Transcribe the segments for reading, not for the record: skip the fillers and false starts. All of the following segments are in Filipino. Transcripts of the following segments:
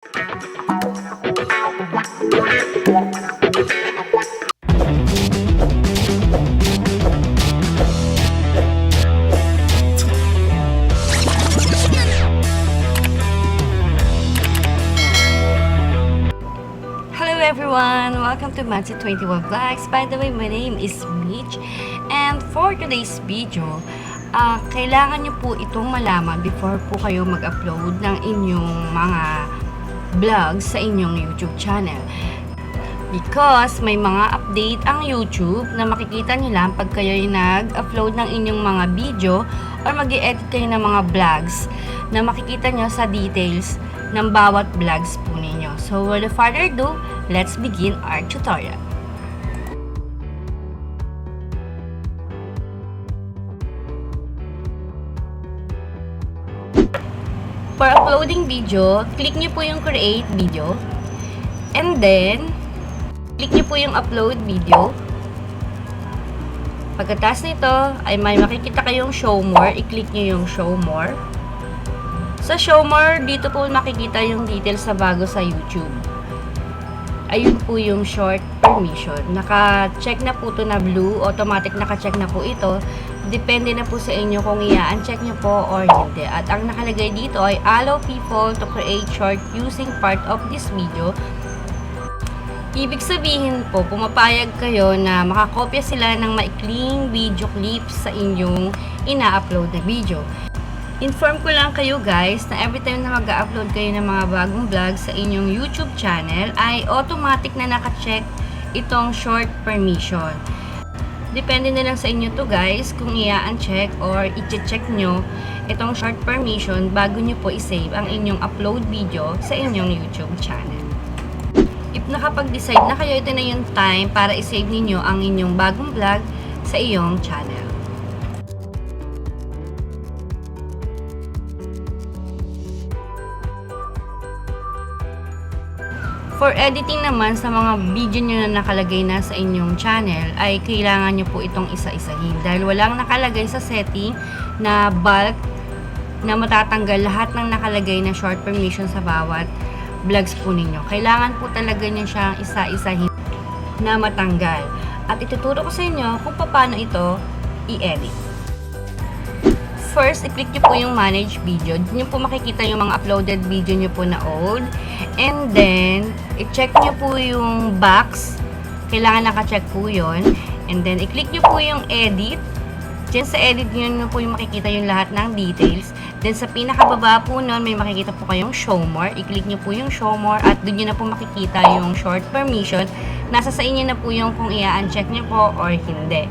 Hello everyone! Welcome to MADZY21 Vlogs. By the way, my name is Mitch. And for today's video, kailangan nyo po itong malaman before po kayo mag-upload ng inyong mga vlogs sa inyong YouTube channel. Because may mga update ang YouTube na makikita nyo lang pag kayo nag-upload ng inyong mga video or mag-i-edit kayo ng mga vlogs na makikita nyo sa details ng bawat vlogs po ninyo. So without further ado, let's begin our tutorial. For uploading video, click nyo po yung create video. And then, click nyo po yung upload video. Pagkatapos nito, ay may makikita kayong show more. I-click nyo yung show more. Sa show more, dito po makikita yung details sa bago sa YouTube. Ayun po yung short permission. Naka-check na po ito na blue. Automatic naka-check na po ito. Depende na po sa inyo kung i-uncheck nyo po or hindi. At ang nakalagay dito ay allow people to create short using part of this video. Ibig sabihin po, pumapayag kayo na makakopya sila ng maikling video clips sa inyong ina-upload na video. Inform ko lang kayo guys na every time na mag-upload kayo ng mga bagong vlog sa inyong YouTube channel ay automatic na naka-check itong short permission. Depende na lang sa inyo to guys kung i-uncheck or i-check nyo itong short permission bago nyo po i-save ang inyong upload video sa inyong YouTube channel. If nakapag-decide na kayo, ito na yung time para i-save ninyo ang inyong bagong vlog sa iyong channel. For editing naman sa mga video nyo na nakalagay na sa inyong channel ay kailangan nyo po itong isa-isahin dahil walang nakalagay sa setting na bulk na matatanggal lahat ng nakalagay na short permission sa bawat vlogs po ninyo. Kailangan po talaga nyo siyang isa-isahin na matanggal. At ituturo ko sa inyo kung paano ito i-edit. First, i-click nyo po yung manage video. Doon nyo po makikita yung mga uploaded video nyo po na old. And then, i-check nyo po yung box. Kailangan naka-check po yun. And then, i-click nyo po yung edit. Diyan sa edit nyo po yung makikita yung lahat ng details. Then, sa pinakababa po nun, may makikita po kayong show more. I-click nyo po yung show more at doon nyo na po makikita yung short permission. Nasa sa inyo na po yung kung i-uncheck nyo po or hindi.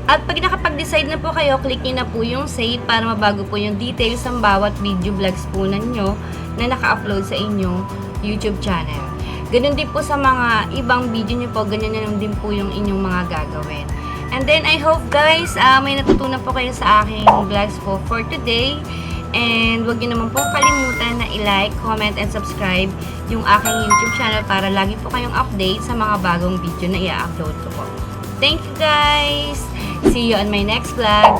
At pag nakapag-decide na po kayo, click nyo na po yung save para mabago po yung details ng bawat video vlogs po ninyo na naka-upload sa inyong YouTube channel. Ganun din po sa mga ibang video nyo po, ganyan na lang din po yung inyong mga gagawin. And then, I hope guys, may natutunan po kayo sa aking vlogs po for today. And huwag nyo naman po kalimutan na i-like, comment, and subscribe yung aking YouTube channel para lagi po kayong update sa mga bagong video na i-upload ko po. Thank you guys! See you on my next vlog.